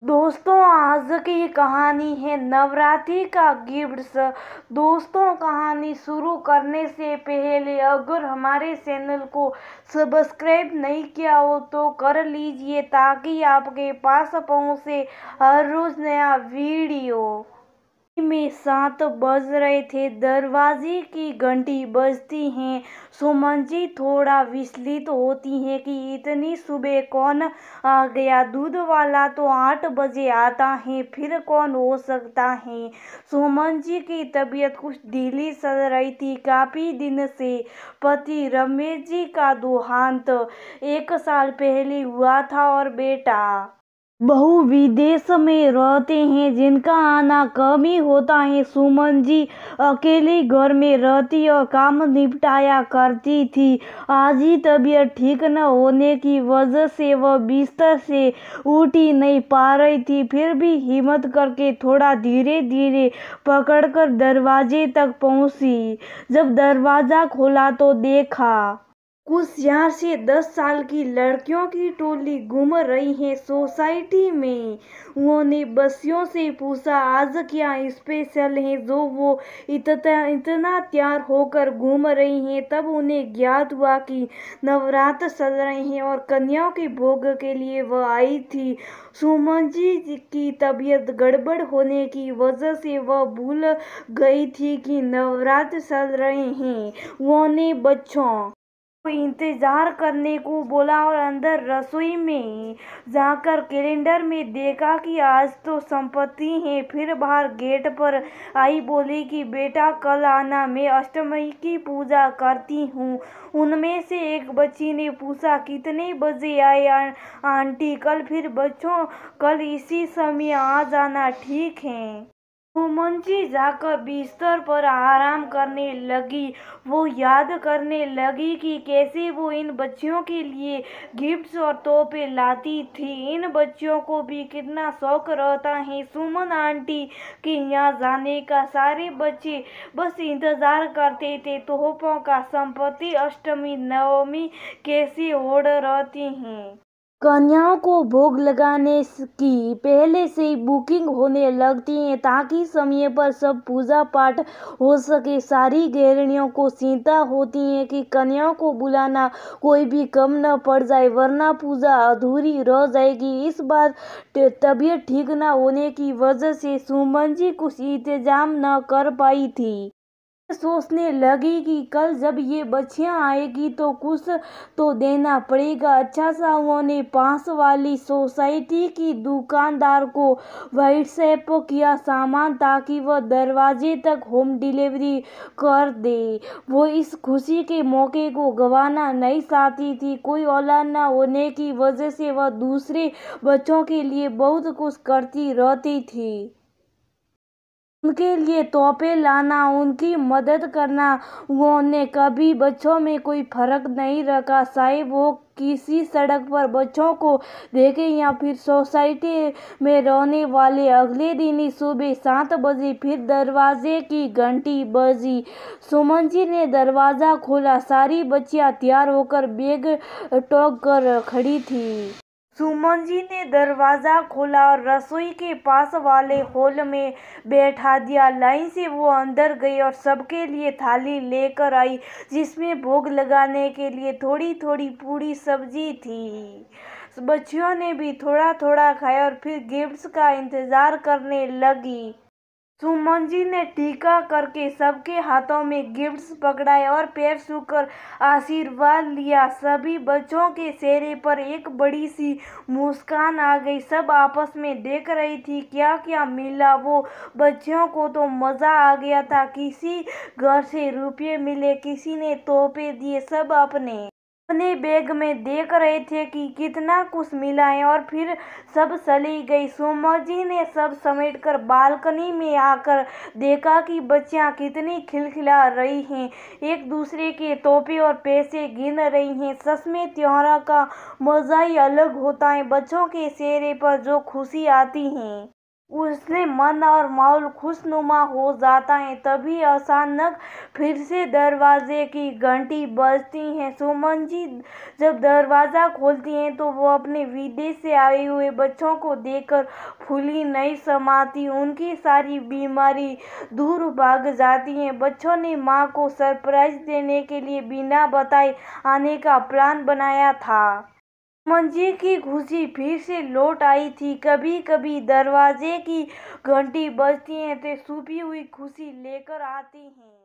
दोस्तों, आज की कहानी है नवरात्रि का गिफ्ट्स। दोस्तों, कहानी शुरू करने से पहले अगर हमारे चैनल को सब्सक्राइब नहीं किया हो तो कर लीजिए ताकि आपके पास पहुंचे हर रोज नया वीडियो। में 7 बज रहे थे। दरवाजे की घंटी बजती है। सुमन जी थोड़ा विचलित होती हैं कि इतनी सुबह कौन आ गया। दूध वाला तो 8 बजे आता है, फिर कौन हो सकता है। सुमन जी की तबीयत कुछ ढीली चल रही थी। काफी दिन से पति रमेश जी का देहांत 1 साल पहले हुआ था और बेटा बहू विदेश में रहते हैं, जिनका आना कम ही होता है। सुमन जी अकेले घर में रहती और काम निपटाया करती थी। आज ही तबीयत ठीक न होने की वजह से वह बिस्तर से उठ ही नहीं पा रही थी। फिर भी हिम्मत करके थोड़ा धीरे धीरे पकड़कर दरवाजे तक पहुंची। जब दरवाजा खोला तो देखा कुछ 4 से 10 साल की लड़कियों की टोली घूम रही है सोसाइटी में। उन्होंने बच्चियों से पूछा, आज क्या स्पेशल है जो वो इतना तैयार होकर घूम रही हैं। तब उन्हें ज्ञात हुआ कि नवरात्र चल रहे हैं और कन्याओं के भोग के लिए वह आई थी। सुमन जी की तबीयत गड़बड़ होने की वजह से वह भूल गई थी कि नवरात्र चल रहे हैं। उन्होंने बच्चों को इंतजार करने को बोला और अंदर रसोई में जाकर कैलेंडर में देखा कि आज तो संपत्ति है। फिर बाहर गेट पर आई, बोली कि बेटा कल आना, मैं अष्टमी की पूजा करती हूँ। उनमें से एक बच्ची ने पूछा, कितने बजे आए आंटी? कल? फिर बच्चों, कल इसी समय आ जाना, ठीक है। सुमन जी जाकर बिस्तर पर आराम करने लगी। वो याद करने लगी कि कैसे वो इन बच्चियों के लिए गिफ्ट्स और तोहफे लाती थी। इन बच्चियों को भी कितना शौक रहता है सुमन आंटी के यहाँ जाने का। सारे बच्चे बस इंतजार करते थे तोहफों का। संपत्ति अष्टमी नवमी कैसे ओढ़ रहती हैं। कन्याओं को भोग लगाने की पहले से ही बुकिंग होने लगती है ताकि समय पर सब पूजा पाठ हो सके। सारी गृहिणियों को चिंता होती है कि कन्याओं को बुलाना कोई भी कम न पड़ जाए, वरना पूजा अधूरी रह जाएगी। इस बार तबीयत ठीक न होने की वजह से सुमन जी कुछ इंतजाम न कर पाई थी। सोचने लगी कि कल जब ये बच्चियां आएगी तो कुछ तो देना पड़ेगा। अच्छा सा उन्होंने पास वाली सोसाइटी की दुकानदार को व्हाट्सएप किया सामान ताकि वह दरवाजे तक होम डिलीवरी कर दे। वो इस खुशी के मौके को गंवाना नहीं चाहती थी। कोई औलाद न होने की वजह से वह दूसरे बच्चों के लिए बहुत कुछ करती रहती थी। उनके लिए तोहफे लाना, उनकी मदद करना। उन्होंने कभी बच्चों में कोई फर्क नहीं रखा, चाहे वो किसी सड़क पर बच्चों को देखे या फिर सोसाइटी में रहने वाले। अगले दिन ही सुबह 7 बजे फिर दरवाजे की घंटी बजी। सुमन जी ने दरवाजा खोला। सारी बच्चियां तैयार होकर बैग टोक कर खड़ी थी। सुमन जी ने दरवाजा खोला और रसोई के पास वाले हॉल में बैठा दिया। लाइन से वो अंदर गई और सबके लिए थाली लेकर आई, जिसमें भोग लगाने के लिए थोड़ी थोड़ी पूरी सब्जी थी। बच्चियों ने भी थोड़ा थोड़ा खाया और फिर गिफ्ट्स का इंतजार करने लगी। सुमन जी ने टीका करके सबके हाथों में गिफ्ट्स पकड़ाए और पैर छूकर आशीर्वाद लिया। सभी बच्चों के चेहरे पर एक बड़ी सी मुस्कान आ गई। सब आपस में देख रही थी क्या क्या मिला। वो बच्चियों को तो मजा आ गया था। किसी घर से रुपये मिले, किसी ने तोहफे दिए। सब अपने बैग में देख रहे थे कि कितना कुछ मिला है और फिर सब चली गई। सुमन जी ने सब समेटकर बालकनी में आकर देखा कि बच्चियां कितनी खिलखिला रही हैं, एक दूसरे के तोहफे और पैसे गिन रही हैं। सच में त्योहार का मजा ही अलग होता है। बच्चों के चेहरे पर जो खुशी आती है उससे मन और माहौल खुशनुमा हो जाता है। तभी अचानक फिर से दरवाजे की घंटी बजती है। सुमन जी जब दरवाज़ा खोलती हैं तो वो अपने विदेश से आए हुए बच्चों को देखकर फूली नहीं समाती। उनकी सारी बीमारी दूर भाग जाती है। बच्चों ने माँ को सरप्राइज देने के लिए बिना बताए आने का प्लान बनाया था। मंजी की खुशी फिर से लौट आई थी। कभी कभी दरवाजे की घंटी बजती है तो छुपी हुई खुशी लेकर आती है।